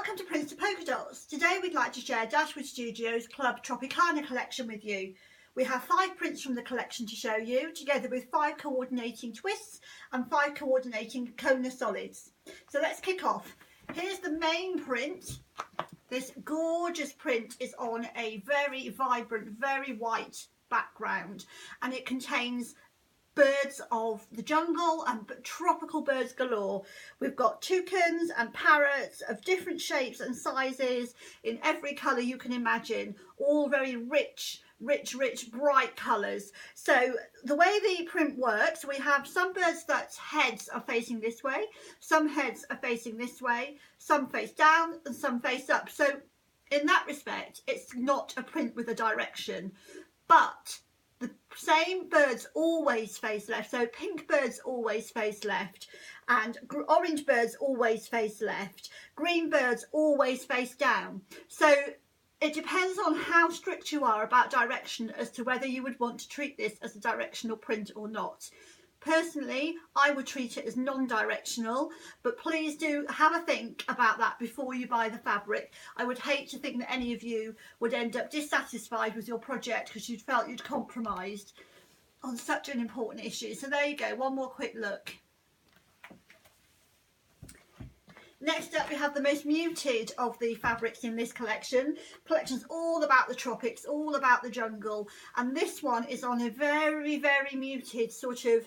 Welcome to Prints to Polka Dots. Today we'd like to share Dashwood Studios Club Tropicana collection with you. We have 5 prints from the collection to show you, together with 5 coordinating twists and 5 coordinating Kona solids. So let's kick off. Here's the main print. This gorgeous print is on a very vibrant, very white background, and it contains birds of the jungle and tropical birds galore. We've got toucans and parrots of different shapes and sizes in every colour you can imagine, all very rich, bright colours. So the way the print works, we have some birds that heads are facing this way, some heads are facing this way, some face down and some face up. So in that respect, it's not a print with a direction, but the same birds always face left. So pink birds always face left, and orange birds always face left. Green birds always face down. So it depends on how strict you are about direction as to whether you would want to treat this as a directional print or not. Personally, I would treat it as non-directional, but please do have a think about that before you buy the fabric. I would hate to think that any of you would end up dissatisfied with your project because you'd felt you'd compromised on such an important issue. So there you go, one more quick look. Next up, we have the most muted of the fabrics in this collection. The collection's all about the tropics, all about the jungle, and this one is on a very muted sort of,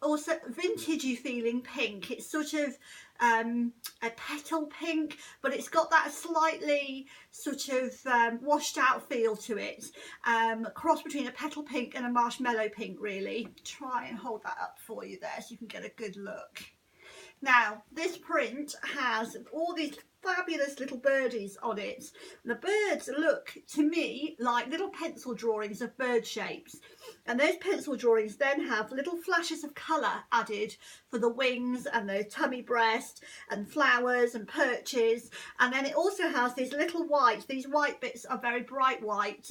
also vintagey feeling pink. It's sort of a petal pink, but it's got that slightly sort of washed out feel to it, a cross between a petal pink and a marshmallow pink really. Try and hold that up for you there so you can get a good look. Now, this print has all these fabulous little birdies on it. The birds look to me like little pencil drawings of bird shapes, and those pencil drawings then have little flashes of colour added for the wings and the tummy breast and flowers and perches, and then it also has these little these white bits are very bright white,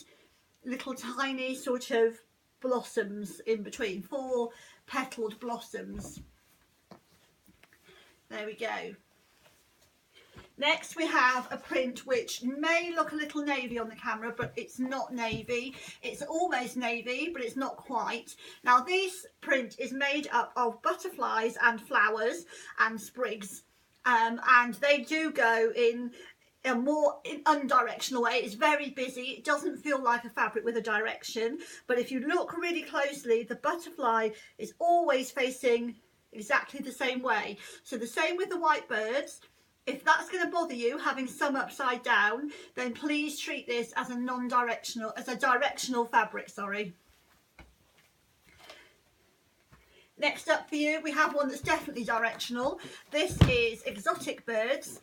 little tiny sort of blossoms in between, 4 petalled blossoms. There we go. Next we have a print which may look a little navy on the camera, but it's not navy. It's almost navy, but it's not quite. Now this print is made up of butterflies and flowers and sprigs, and they do go in a more undirectional way. It's very busy. It doesn't feel like a fabric with a direction, but if you look really closely, the butterfly is always facing exactly the same way. So the same with the white birds. If that's going to bother you, having some upside down, then please treat this as a non-directional, as a directional fabric, sorry. Next up for you, we have one that's definitely directional. This is exotic birds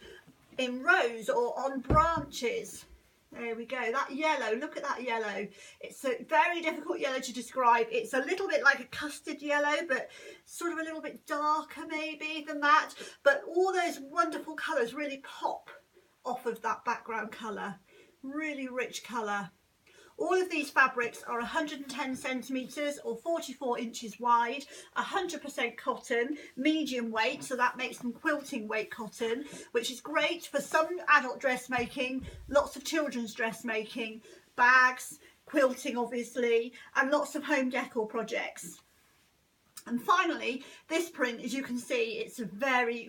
in rows or on branches. There we go, that yellow, look at that yellow. It's a very difficult yellow to describe. It's a little bit like a custard yellow, but sort of a little bit darker maybe than that. But all those wonderful colours really pop off of that background colour. Really rich colour. All of these fabrics are 110 centimetres or 44 inches wide, 100% cotton, medium weight, so that makes them quilting weight cotton, which is great for some adult dressmaking, lots of children's dressmaking, bags, quilting obviously, and lots of home decor projects. And finally, this print, as you can see, it's a very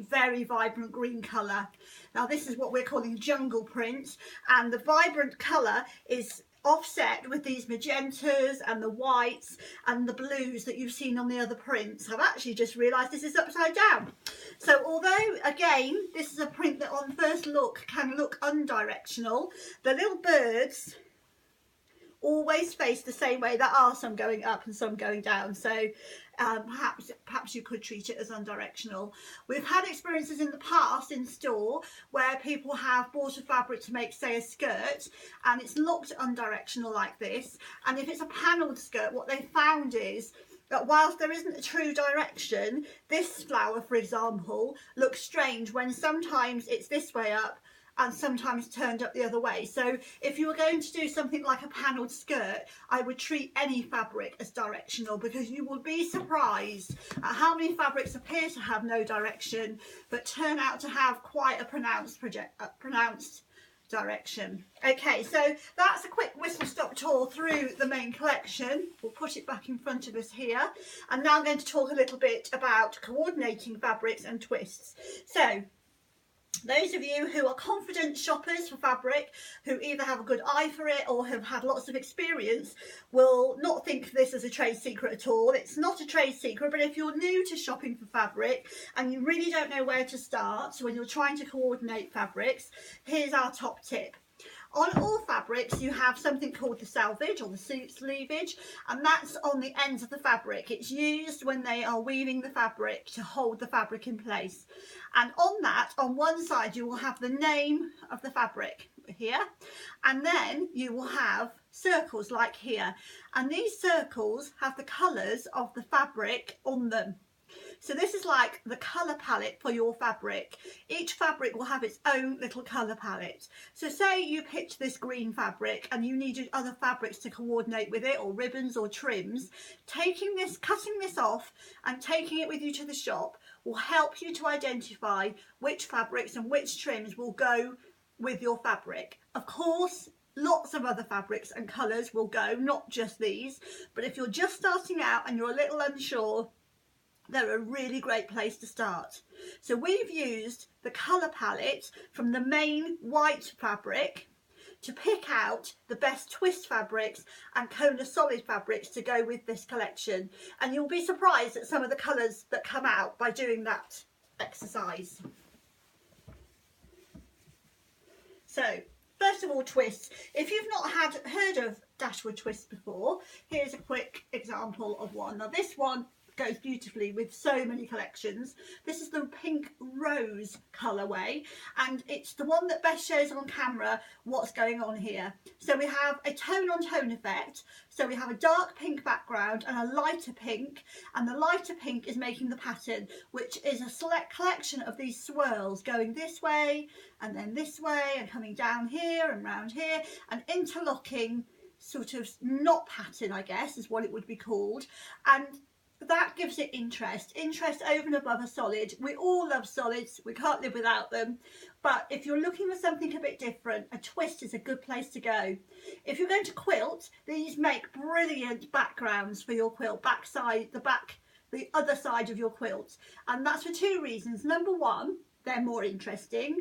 vibrant green colour. Now this is what we're calling jungle print, and the vibrant colour is offset with these magentas and the whites and the blues that you've seen on the other prints. I've actually just realised this is upside down. So although again this is a print that on first look can look undirectional, the little birds always face the same way. There are some going up and some going down, so perhaps you could treat it as undirectional. We've had experiences in the past in store where people have bought a fabric to make, say, a skirt, and it's looked undirectional like this, and if it's a panelled skirt, what they found is that whilst there isn't a true direction, this flower, for example, looks strange when sometimes it's this way up and sometimes turned up the other way. So if you were going to do something like a panelled skirt, I would treat any fabric as directional, because you will be surprised at how many fabrics appear to have no direction but turn out to have quite a pronounced direction. Okay, so that's a quick whistle-stop tour through the main collection. We'll put it back in front of us here, and now I'm going to talk a little bit about coordinating fabrics and twists. So those of you who are confident shoppers for fabric, who either have a good eye for it or have had lots of experience, will not think of this as a trade secret at all. It's not a trade secret, but if you're new to shopping for fabric and you really don't know where to start when you're trying to coordinate fabrics, here's our top tip. On all fabrics you have something called the selvage or the sleevage, and that's on the ends of the fabric. It's used when they are weaving the fabric to hold the fabric in place. And on that, on one side, you will have the name of the fabric here, and then you will have circles like here, and these circles have the colours of the fabric on them. So this is like the colour palette for your fabric. Each fabric will have its own little colour palette. So say you picked this green fabric and you needed other fabrics to coordinate with it, or ribbons or trims. Taking this, cutting this off and taking it with you to the shop will help you to identify which fabrics and which trims will go with your fabric. Of course, lots of other fabrics and colours will go, not just these, but if you're just starting out and you're a little unsure, they're a really great place to start. So we've used the colour palette from the main white fabric to pick out the best twist fabrics and Kona solid fabrics to go with this collection. And you'll be surprised at some of the colours that come out by doing that exercise. So, first of all, twists. If you've not heard of Dashwood Twists before, here's a quick example of one. Now this one goes beautifully with so many collections. This is the pink rose colourway, and it's the one that best shows on camera what's going on here. So we have a tone on tone effect. So we have a dark pink background and a lighter pink, and the lighter pink is making the pattern, which is a select collection of these swirls going this way and then this way and coming down here and round here, and interlocking sort of knot pattern, I guess is what it would be called. And that gives it interest over and above a solid. We all love solids, we can't live without them, but if you're looking for something a bit different, a twist is a good place to go. If you're going to quilt, these make brilliant backgrounds for your quilt, the other side of your quilt, and that's for two reasons. Number one, they're more interesting.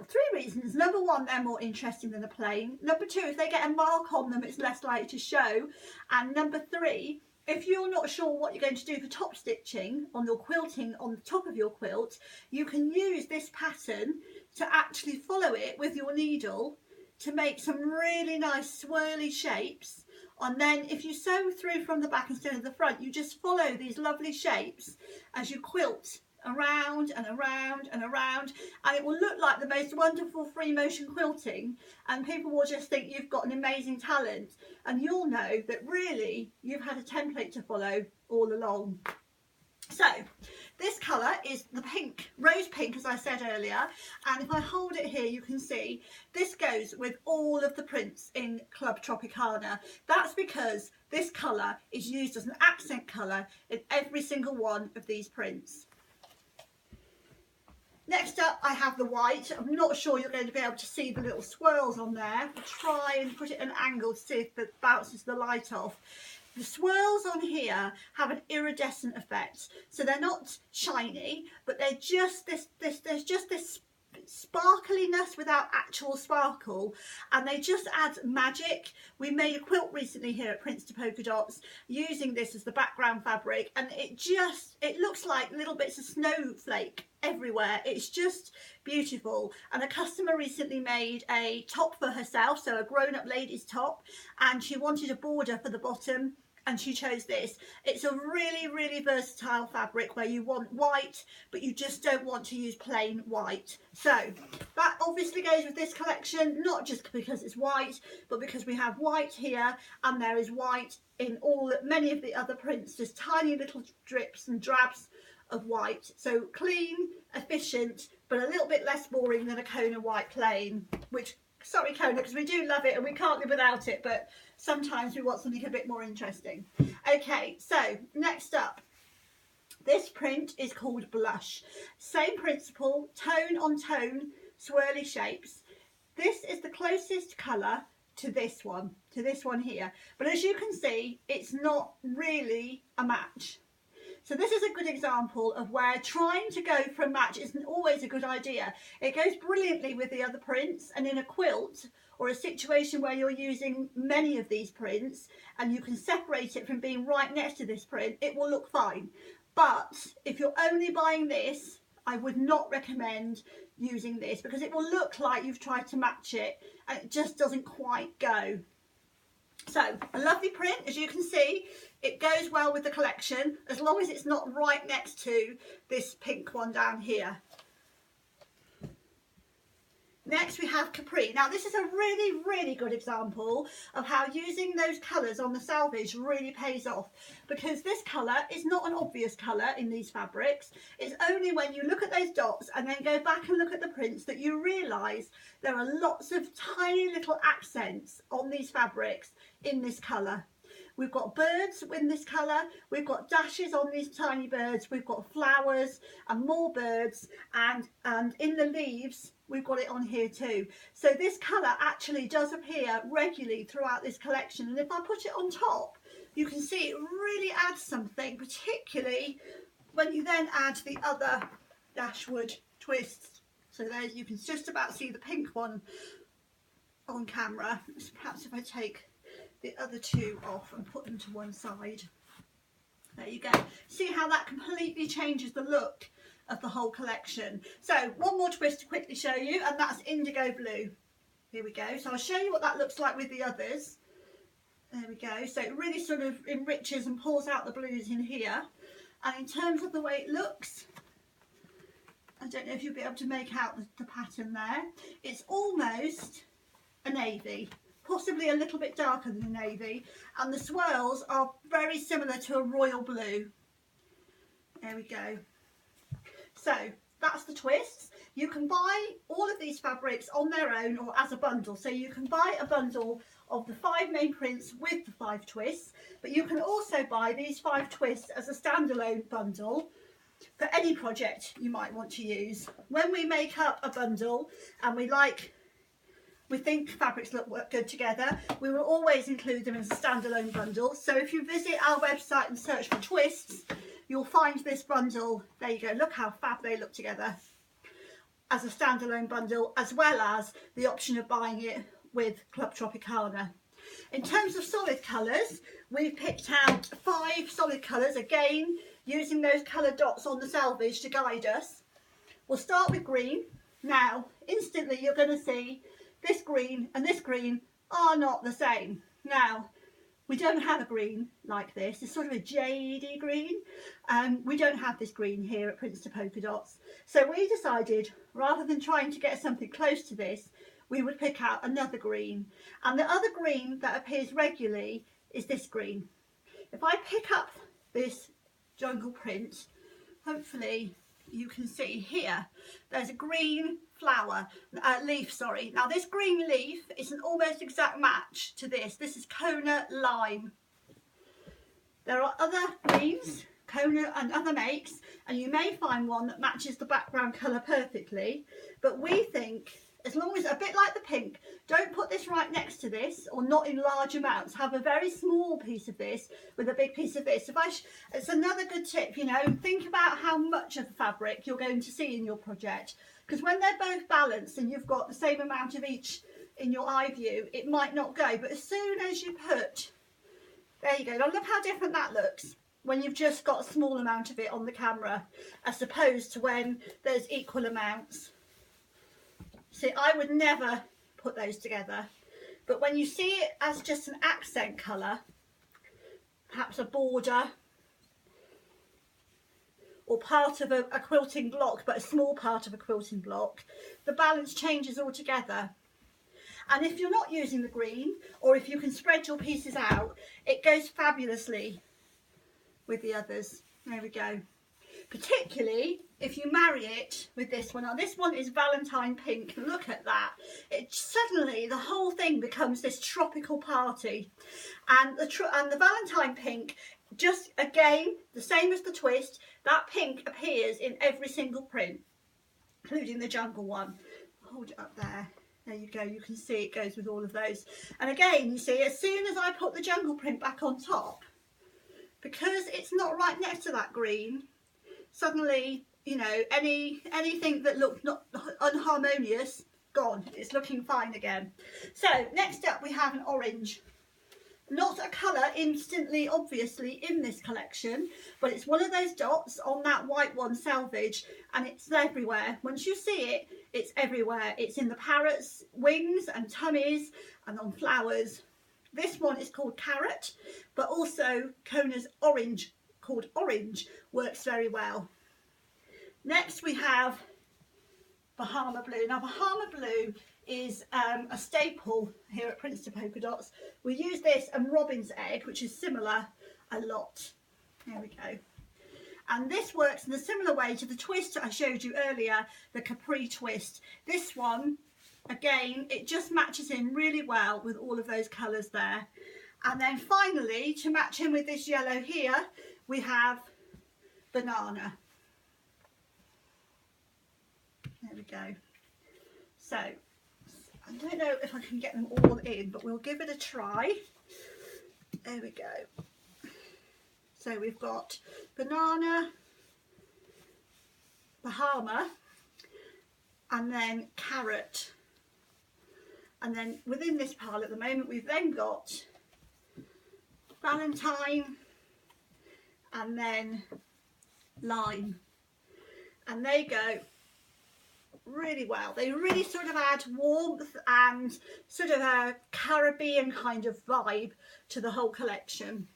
Three reasons. Number one, they're more interesting than a plain. Number two, if they get a mark on them, it's less likely to show. And number three, if you're not sure what you're going to do for top stitching on your quilting on the top of your quilt, you can use this pattern to actually follow it with your needle to make some really nice swirly shapes. And then if you sew through from the back instead of the front, you just follow these lovely shapes as you quilt around and around and around, and it will look like the most wonderful free motion quilting, and people will just think you've got an amazing talent, and you'll know that really you've had a template to follow all along. So this colour is the pink, rose pink, as I said earlier, and if I hold it here you can see this goes with all of the prints in Club Tropicana. That's because this colour is used as an accent colour in every single one of these prints. Next up I have the white. I'm not sure you're going to be able to see the little swirls on there. I'll try and put it at an angle to see if it bounces the light off. The swirls on here have an iridescent effect, so they're not shiny, but they're just there's just this sparkliness without actual sparkle, and they just add magic. We made a quilt recently here at Prince to Polka Dots using this as the background fabric, and it looks like little bits of snowflake everywhere. It's just beautiful. And a customer recently made a top for herself, so a grown-up lady's top, and she wanted a border for the bottom, and she chose this. It's a really versatile fabric where you want white but you just don't want to use plain white. So that obviously goes with this collection, not just because it's white, but because we have white here and there is white in many of the other prints, just tiny little drips and drabs of white. So clean, efficient, but a little bit less boring than a Kona white plain, which, sorry Kona, because we do love it and we can't live without it, but sometimes we want something a bit more interesting. Okay, so next up, this print is called Blush. Same principle, tone on tone, swirly shapes. This is the closest colour to this one here. But as you can see, it's not really a match. So this is a good example of where trying to go for a match isn't always a good idea. It goes brilliantly with the other prints, and in a quilt or a situation where you're using many of these prints and you can separate it from being right next to this print, it will look fine. But if you're only buying this, I would not recommend using this because it will look like you've tried to match it and it just doesn't quite go. So a lovely print, as you can see, it goes well with the collection as long as it's not right next to this pink one down here. Next we have Capri. Now this is a really good example of how using those colours on the selvage really pays off, because this colour is not an obvious colour in these fabrics. It's only when you look at those dots and then go back and look at the prints that you realise there are lots of tiny little accents on these fabrics in this colour. We've got birds in this colour, we've got dashes on these tiny birds, we've got flowers and more birds, and in the leaves we've got it on here too. So this colour actually does appear regularly throughout this collection, and if I put it on top you can see it really adds something, particularly when you then add the other Dashwood twists. So there you can just about see the pink one on camera. Perhaps if I take the other two off and put them to one side. There you go. See how that completely changes the look of the whole collection. So one more twist to quickly show you, and that's indigo blue. Here we go. So I'll show you what that looks like with the others. There we go. So it really sort of enriches and pulls out the blues in here. And in terms of the way it looks, I don't know if you'll be able to make out the pattern there. It's almost a navy, possibly a little bit darker than a navy, and the swirls are very similar to a royal blue. There we go. So that's the twists. You can buy all of these fabrics on their own or as a bundle. So you can buy a bundle of the 5 main prints with the 5 twists, but you can also buy these 5 twists as a standalone bundle for any project you might want to use. When we make up a bundle and we think fabrics look good together, we will always include them as a standalone bundle. So if you visit our website and search for twists, you'll find this bundle. There you go, look how fab they look together as a standalone bundle, as well as the option of buying it with Club Tropicana. In terms of solid colours, we've picked out 5 solid colours, again using those colour dots on the selvage to guide us. We'll start with green. Now instantly you're going to see this green and this green are not the same. Now, we don't have a green like this. It's sort of a jadey green. We don't have this green here at Prints to Polka Dots. So we decided, rather than trying to get something close to this, we would pick out another green. And the other green that appears regularly is this green. If I pick up this jungle print, hopefully you can see here, there's a green flower, leaf, sorry. Now this green leaf is an almost exact match to this. This is Kona Lime. There are other greens, Kona and other makes, and you may find one that matches the background colour perfectly, but we think, as long as, a bit like the pink, don't put this right next to this, or not in large amounts. Have a very small piece of this with a big piece of this. It's another good tip, you know, think about how much of the fabric you're going to see in your project, because when they're both balanced and you've got the same amount of each in your eye view, it might not go. But as soon as you put, there you go, now look how different that looks when you've just got a small amount of it on the camera, as opposed to when there's equal amounts. See, I would never put those together, but when you see it as just an accent colour, perhaps a border or part of a quilting block, but a small part of a quilting block, the balance changes altogether. And if you're not using the green, or if you can spread your pieces out, it goes fabulously with the others. There we go. Particularly if you marry it with this one. Now this one is Valentine pink. Look at that. It suddenly, the whole thing becomes this tropical party. And the Valentine pink, just again, the same as the twist, that pink appears in every single print, including the jungle one. Hold it up there. There you go, you can see it goes with all of those. And again, you see, as soon as I put the jungle print back on top, because it's not right next to that green, suddenly, you know, anything that looked not unharmonious, gone. It's looking fine again. So next up we have an orange. Not a colour instantly obviously in this collection, but it's one of those dots on that white one, Selvage, and it's everywhere. Once you see it, it's everywhere. It's in the parrots' wings and tummies and on flowers. This one is called Carrot, but also Kona's orange, called Orange, works very well. Next we have Bahama Blue. Now Bahama Blue is a staple here at Princeton Polka Dots. We use this and Robin's Egg, which is similar, a lot. There we go. And this works in a similar way to the twist I showed you earlier, the Capri twist. This one, again, it just matches in really well with all of those colours there. And then finally, to match in with this yellow here, we have Banana. There we go. So, I don't know if I can get them all in, but we'll give it a try. There we go. So we've got Banana, Bahama, and then Carrot. And then within this pile at the moment, we've then got Valentine, and then Lime. And they go really well. They really sort of add warmth and sort of a Caribbean kind of vibe to the whole collection.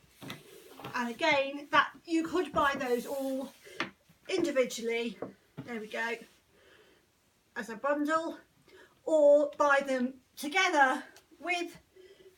And again, that you could buy those all individually, there we go, as a bundle, or buy them together with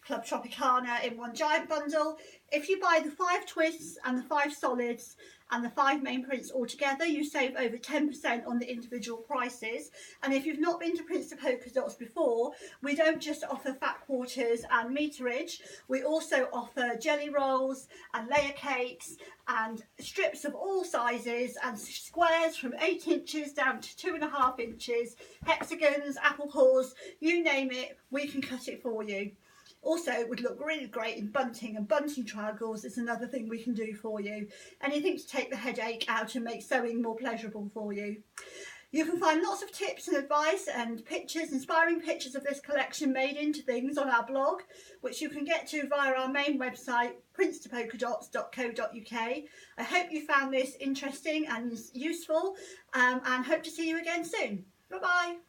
Club Tropicana in one giant bundle. If you buy the 5 twists and the 5 solids and the 5 main prints all together, you save over 10% on the individual prices. And if you've not been to Princeton Polka Dots before, we don't just offer fat quarters and meterage, we also offer jelly rolls and layer cakes and strips of all sizes and squares from 8 inches down to 2.5 inches, hexagons, apple cores, you name it, we can cut it for you. Also, it would look really great in bunting, and bunting triangles is another thing we can do for you. Anything to take the headache out and make sewing more pleasurable for you. You can find lots of tips and advice and pictures, inspiring pictures of this collection made into things on our blog, which you can get to via our main website, princetonpolkadots.co.uk. I hope you found this interesting and useful, and hope to see you again soon. Bye bye.